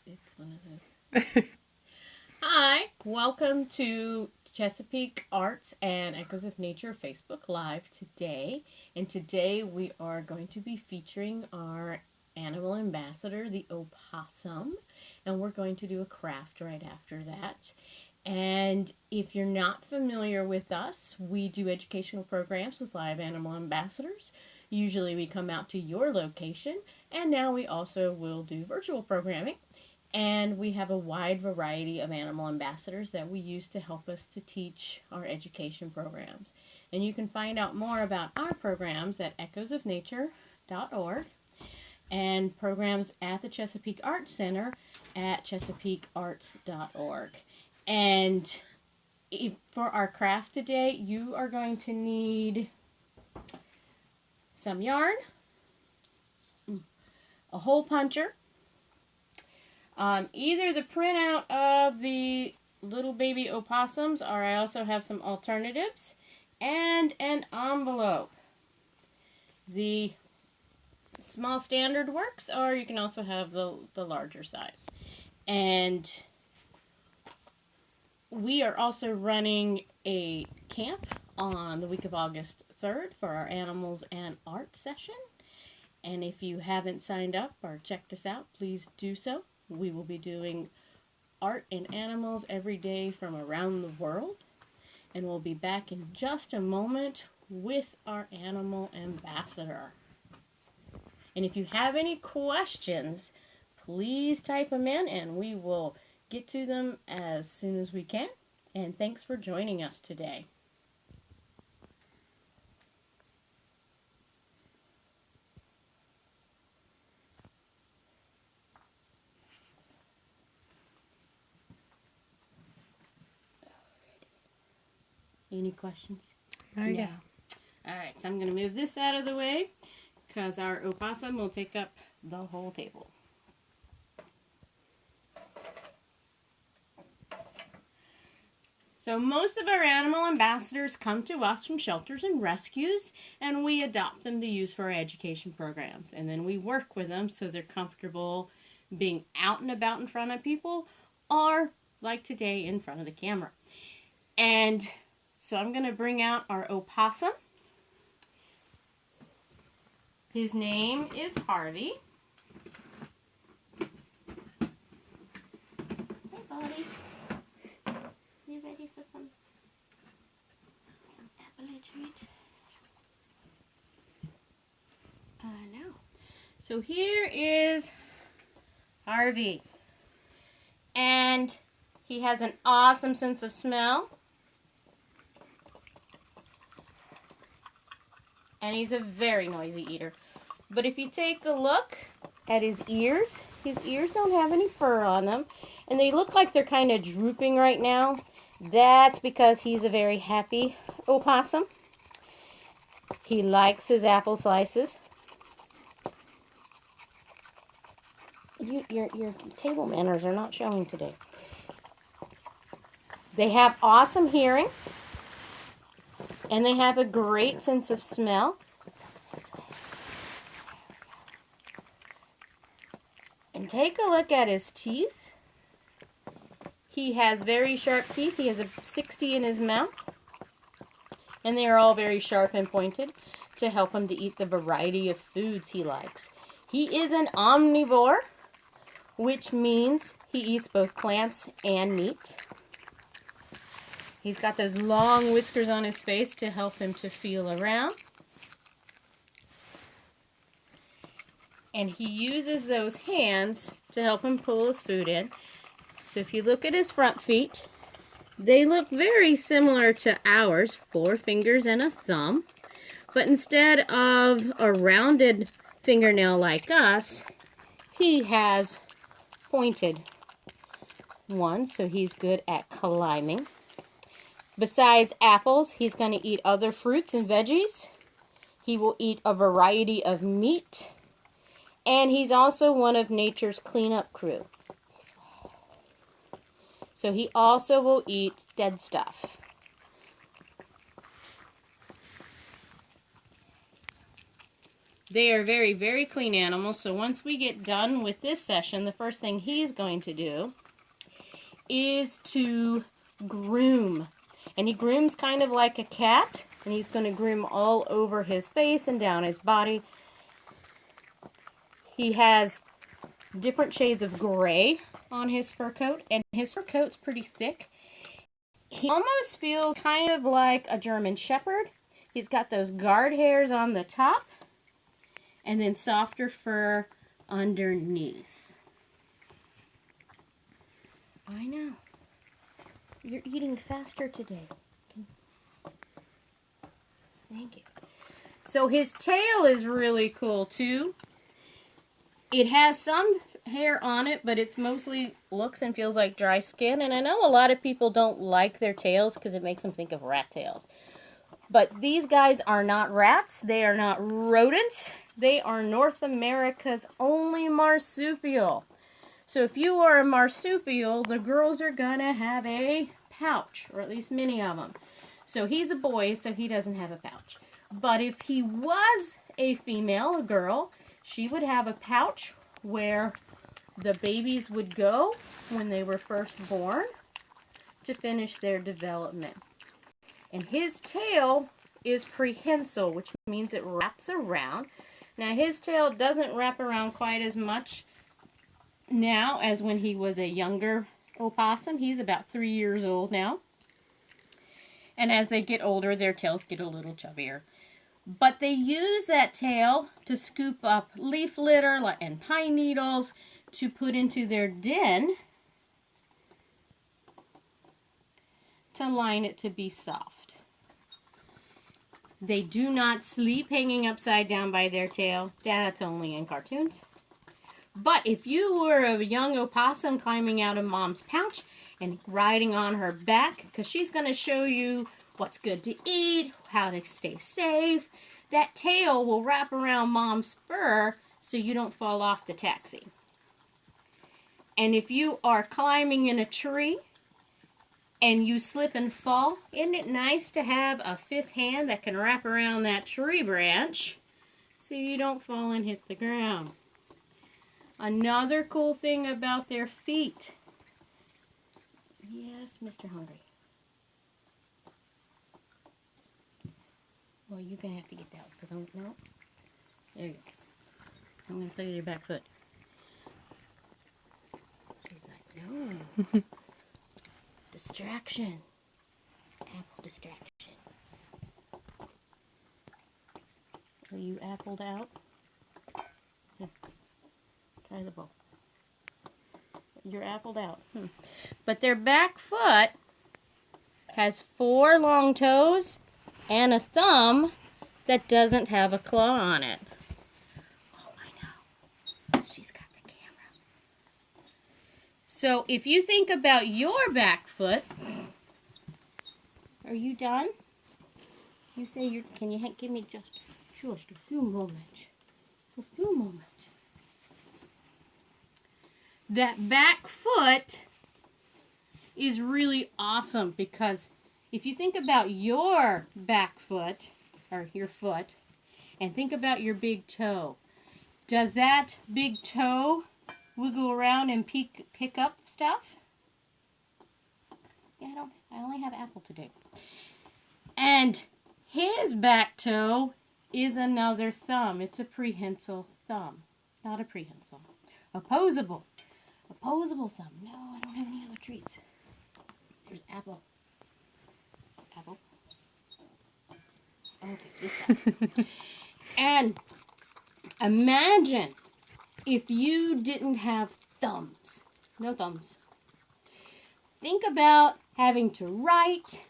It's one of those. Hi, welcome to Chesapeake Arts and Echoes of Nature Facebook Live today. And today we are going to be featuring our animal ambassador, the opossum. And we're going to do a craft right after that. And if you're not familiar with us, we do educational programs with live animal ambassadors. Usually we come out to your location, and now we also will do virtual programming. And we have a wide variety of animal ambassadors that we use to help us to teach our education programs. And you can find out more about our programs at echoesofnature.org and programs at the Chesapeake Arts Center at chesapeakearts.org. And for our craft today, you are going to need some yarn, a hole puncher, either the printout of the little baby opossums, or I also have some alternatives, and an envelope. The small standard works, or you can also have the larger size. And we are also running a camp on the week of August 3rd for our animals and art session. And if you haven't signed up or checked us out, please do so. We will be doing art and animals every day from around the world. And we'll be back in just a moment with our animal ambassador. And if you have any questions, please type them in and we will get to them as soon as we can. And thanks for joining us today. Any questions? Yeah. All right, so I'm going to move this out of the way because our opossum will take up the whole table. So most of our animal ambassadors come to us from shelters and rescues, and we adopt them to use for our education programs. And then we work with them so they're comfortable being out and about in front of people, or like today in front of the camera. And so I'm going to bring out our opossum. His name is Harvey. Hey, buddy. You ready for some apple treat? No. So here is Harvey. And he has an awesome sense of smell. And he's a very noisy eater. But if you take a look at his ears don't have any fur on them. And they look like they're kind of drooping right now. That's because he's a very happy opossum. He likes his apple slices. Your table manners are not showing today. They have awesome hearing. And they have a great sense of smell. And take a look at his teeth. He has very sharp teeth. He has a 60 in his mouth. And they are all very sharp and pointed to help him to eat the variety of foods he likes. He is an omnivore, which means he eats both plants and meat. He's got those long whiskers on his face to help him to feel around. And he uses those hands to help him pull his food in. So if you look at his front feet, they look very similar to ours, 4 fingers and a thumb. But instead of a rounded fingernail like us, he has pointed ones, so he's good at climbing. Besides apples, he's going to eat other fruits and veggies. He will eat a variety of meat. And he's also one of nature's cleanup crew. So he also will eat dead stuff. They are very, very clean animals, so once we get done with this session, the first thing he's going to do is to groom. And he grooms kind of like a cat, and he's going to groom all over his face and down his body. He has different shades of gray on his fur coat, and his fur coat's pretty thick. He almost feels kind of like a German Shepherd. He's got those guard hairs on the top, and then softer fur underneath. I know. You're eating faster today. Thank you. So his tail is really cool too. It has some hair on it, but it's mostly looks and feels like dry skin. And I know a lot of people don't like their tails because it makes them think of rat tails. But these guys are not rats. They are not rodents. They are North America's only marsupial. So if you are a marsupial, the girls are gonna have a pouch, or at least many of them. So he's a boy, so he doesn't have a pouch. But if he was a female, a girl, she would have a pouch where the babies would go when they were first born to finish their development. And his tail is prehensile, which means it wraps around. Now his tail doesn't wrap around quite as much now as when he was a younger opossum. He's about 3 years old now. And as they get older, their tails get a little chubbier. But they use that tail to scoop up leaf litter and pine needles to put into their den to line it to be soft. They do not sleep hanging upside down by their tail. That's only in cartoons. But if you were a young opossum climbing out of Mom's pouch and riding on her back, because she's going to show you what's good to eat, how to stay safe, that tail will wrap around Mom's fur so you don't fall off the taxi. And if you are climbing in a tree and you slip and fall, isn't it nice to have a fifth hand that can wrap around that tree branch so you don't fall and hit the ground? Another cool thing about their feet. Yes, Mr. Hungry. Well, you're going to have to get that because no. There you go. I'm going to play with your back foot. She's like, no. Distraction. Apple distraction. Are you appled out? Here. Try the bowl. You're appled out. But their back foot has 4 long toes and a thumb that doesn't have a claw on it. Oh, I know. She's got the camera. So if you think about your back foot, are you done? You say you're, can you give me just a few moments? A few moments. That back foot is really awesome because if you think about your back foot, or your foot, and think about your big toe, does that big toe wiggle around and pick up stuff? Yeah, I only have apple today. And his back toe is another thumb. It's a prehensile thumb, not a prehensile. Opposable. Opposable thumb. No, I don't have any other treats. There's apple. Apple. Okay, this side. And imagine if you didn't have thumbs. No thumbs. Think about having to write,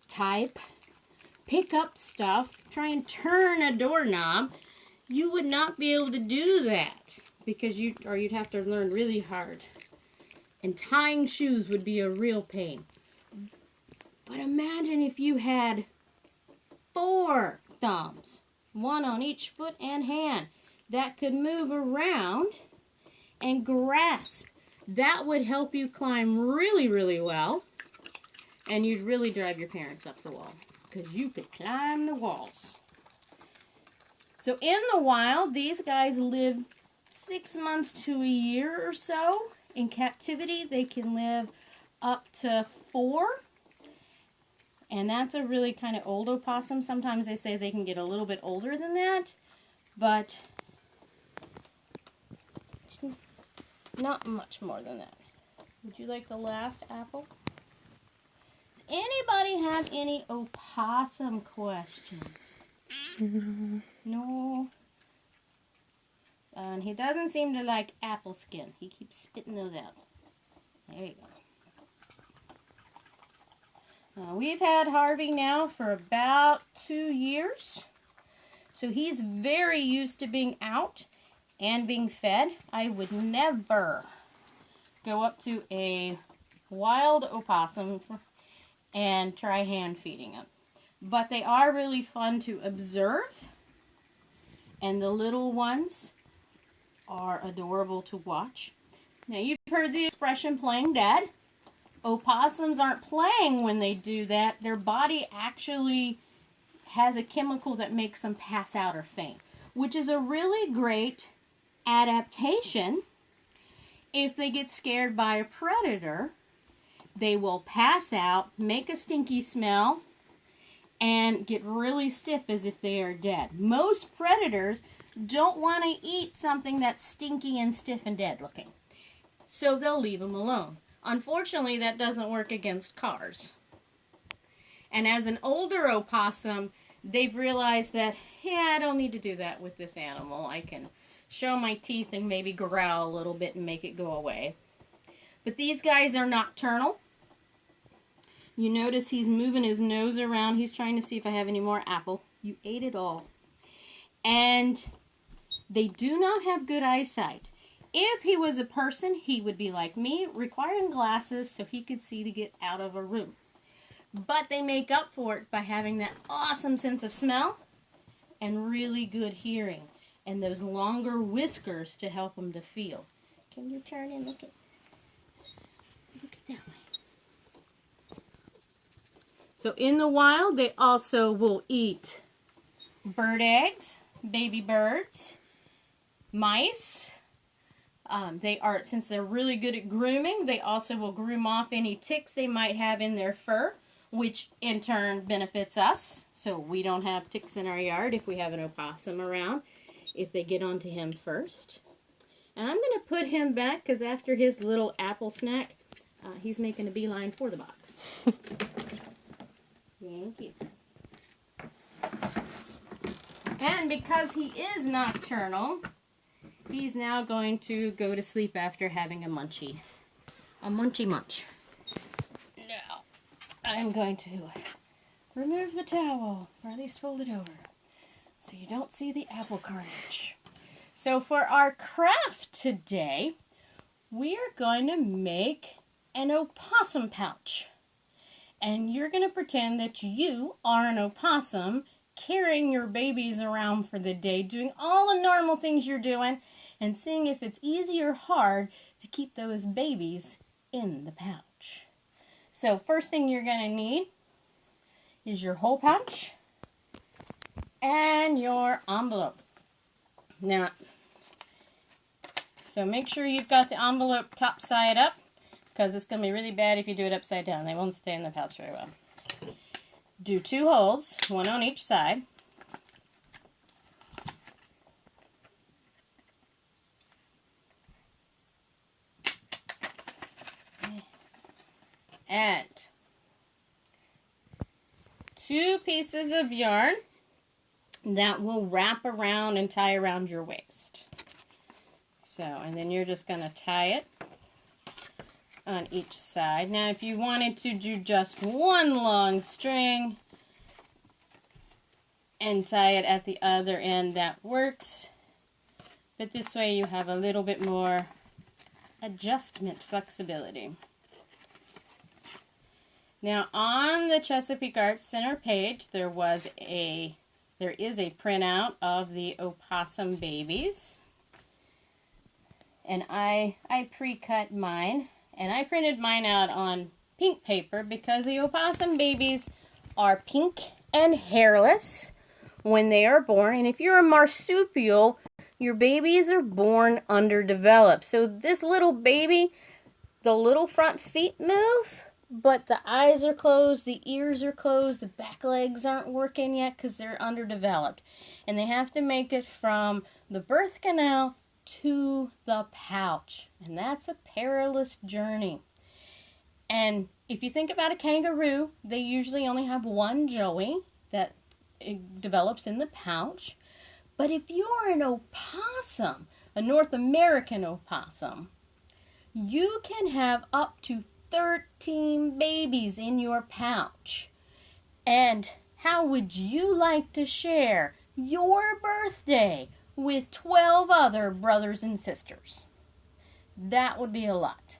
type, pick up stuff, try and turn a doorknob. You would not be able to do that because you'd have to learn really hard. And tying shoes would be a real pain. But imagine if you had 4 thumbs, 1 on each foot and hand, that could move around and grasp. That would help you climb really, really well. And you'd really drive your parents up the wall because you could climb the walls. So in the wild, these guys live 6 months to a year or so. In captivity, they can live up to 4. And that's a really kind of old opossum. Sometimes they say they can get a little bit older than that, but not much more than that. Would you like the last apple? Does anybody have any opossum questions? No. And he doesn't seem to like apple skin. He keeps spitting those out. There you go. We've had Harvey now for about 2 years. So he's very used to being out and being fed. I would never go up to a wild opossum and try hand feeding them. But they are really fun to observe. And the little ones are adorable to watch. Now you've heard the expression playing dead. Opossums aren't playing when they do that. Their body actually has a chemical that makes them pass out or faint, which is a really great adaptation. If they get scared by a predator, they will pass out, make a stinky smell, and get really stiff as if they are dead. Most predators don't want to eat something that's stinky and stiff and dead looking, so they'll leave them alone. Unfortunately, that doesn't work against cars. And as an older opossum, they've realized that, yeah, I don't need to do that with this animal. I can show my teeth and maybe growl a little bit and make it go away. But these guys are nocturnal. You notice he's moving his nose around. He's trying to see if I have any more apple. You ate it all. And they do not have good eyesight. If he was a person, he would be like me, requiring glasses so he could see to get out of a room. But they make up for it by having that awesome sense of smell and really good hearing. And those longer whiskers to help them to feel. Can you turn and look at that way? So in the wild, they also will eat bird eggs, baby birds, mice. Since they're really good at grooming, they also will groom off any ticks they might have in their fur, which in turn benefits us. So we don't have ticks in our yard if we have an opossum around, if they get onto him first. And I'm going to put him back because after his little apple snack, he's making a beeline for the box. Thank you. And because he is nocturnal, he's now going to go to sleep after having a munchy munch. Now, I'm going to remove the towel, or at least fold it over, so you don't see the apple carnage. So for our craft today, we are going to make an opossum pouch. And you're going to pretend that you are an opossum carrying your babies around for the day, doing all the normal things you're doing, and seeing if it's easy or hard to keep those babies in the pouch. So first thing you're going to need is your hole punch and your envelope. Now, so make sure you've got the envelope top side up, because it's going to be really bad if you do it upside down. They won't stay in the pouch very well. Do 2 holes, 1 on each side. And 2 pieces of yarn that will wrap around and tie around your waist. So, and then you're just going to tie it on each side. Now, if you wanted to do just 1 long string and tie it at the other end, that works. But this way you have a little bit more adjustment flexibility. Now, on the Chesapeake Arts Center page, there is a printout of the opossum babies. And I pre-cut mine. And I printed mine out on pink paper because the opossum babies are pink and hairless, when they are born. And if you're a marsupial, your babies are born underdeveloped. So this little baby, the little front feet move, but the eyes are closed, the ears are closed, the back legs aren't working yet because they're underdeveloped. And they have to make it from the birth canal to the pouch. And that's a perilous journey. And if you think about a kangaroo, they usually only have one joey that develops in the pouch. But if you're an opossum, a North American opossum, you can have up to 13 babies in your pouch. And how would you like to share your birthday with 12 other brothers and sisters? That would be a lot.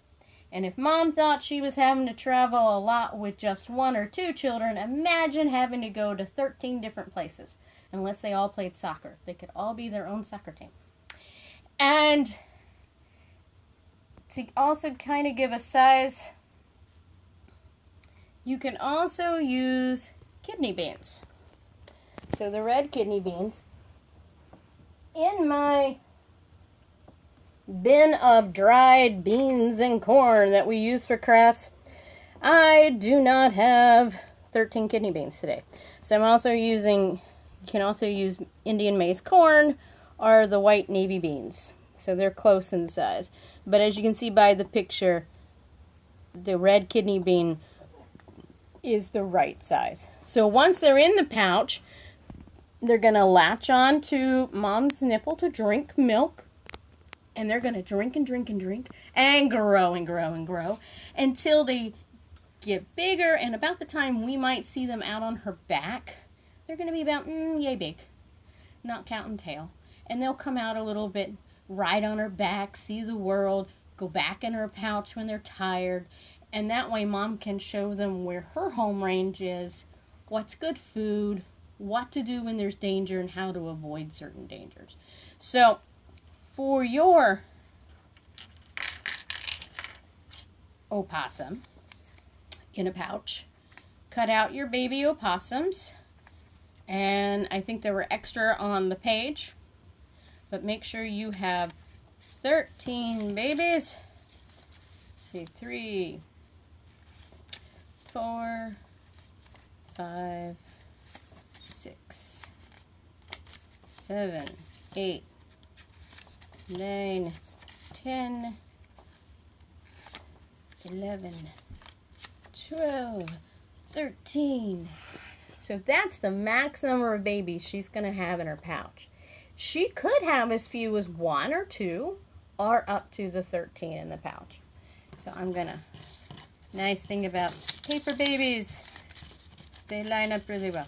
And if mom thought she was having to travel a lot with just 1 or 2 children, imagine having to go to 13 different places. Unless they all played soccer. They could all be their own soccer team. And to also kind of give a size, you can also use kidney beans. So the red kidney beans. In my bin of dried beans and corn that we use for crafts, I do not have 13 kidney beans today. So I'm also using, you can also use Indian maize corn or the white navy beans. So they're close in size. But as you can see by the picture, the red kidney bean is the right size. So once they're in the pouch, they're going to latch on to mom's nipple to drink milk. And they're going to drink and drink and drink and grow and grow and grow until they get bigger. And about the time we might see them out on her back, they're going to be about yay big, not counting tail. And they'll come out a little bit, ride on her back, see the world, go back in her pouch when they're tired. And that way mom can show them where her home range is, what's good food, what to do when there's danger, and how to avoid certain dangers. So for your opossum in a pouch, cut out your baby opossums. And I think there were extra on the page. But make sure you have 13 babies. Let's see, 3, 4, 5, 6, 7, 8, 9, 10, 11, 12, 13. So that's the max number of babies she's going to have in her pouch. She could have as few as 1 or 2 or up to the 13 in the pouch. So I'm going to, nice thing about paper babies, they line up really well.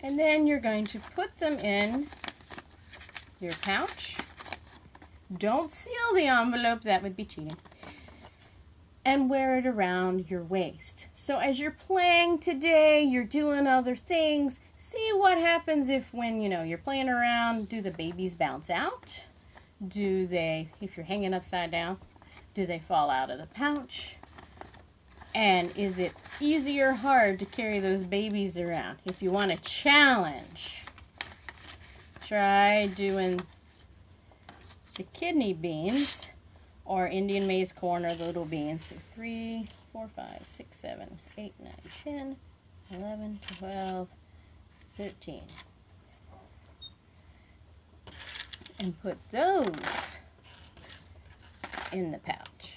And then you're going to put them in your pouch. Don't seal the envelope, that would be cheating. And wear it around your waist. So as you're playing today, you're doing other things, see what happens if when, you're playing around, do the babies bounce out? Do they, if you're hanging upside down, do they fall out of the pouch? And is it easy or hard to carry those babies around? If you want a challenge, try doing the kidney beans or Indian maize corn or the little beans. So 3, 4, 5, 6, 7, 8, 9, 10, 11, 12, 13. And put those in the pouch.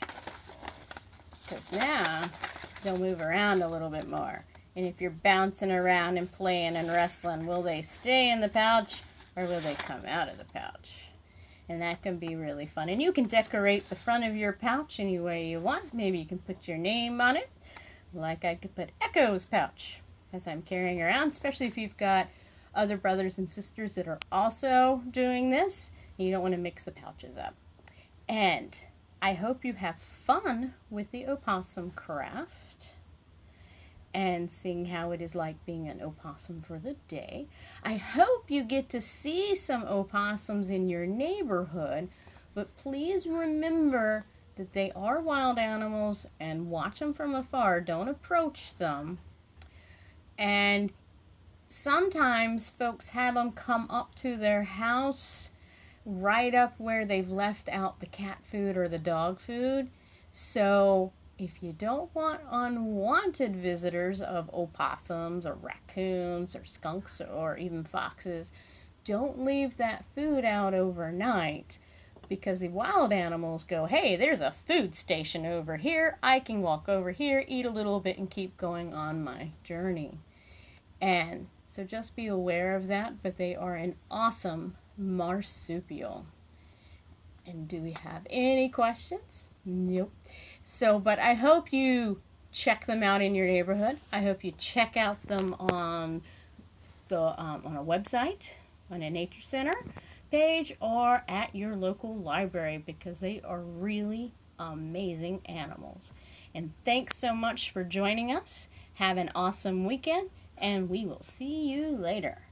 Because now they'll move around a little bit more. And if you're bouncing around and playing and wrestling, will they stay in the pouch or will they come out of the pouch? And that can be really fun. And you can decorate the front of your pouch any way you want. Maybe you can put your name on it. Like I could put Echo's pouch as I'm carrying around, especially if you've got other brothers and sisters that are also doing this. You don't want to mix the pouches up. And I hope you have fun with the opossum craft and seeing how it is like being an opossum for the day. I hope you get to see some opossums in your neighborhood, but please remember that they are wild animals and watch them from afar. Don't approach them. And sometimes folks have them come up to their house right up where they've left out the cat food or the dog food. So if you don't want unwanted visitors of opossums or raccoons or skunks or even foxes, don't leave that food out overnight, because the wild animals go, hey, there's a food station over here. I can walk over here, eat a little bit, and keep going on my journey. And so just be aware of that, but they are an awesome marsupial. And do we have any questions? Nope. So, but I hope you check them out in your neighborhood. I hope you check out them on a website, on a nature center page, or at your local library, because they are really amazing animals. And thanks so much for joining us. Have an awesome weekend, and we will see you later.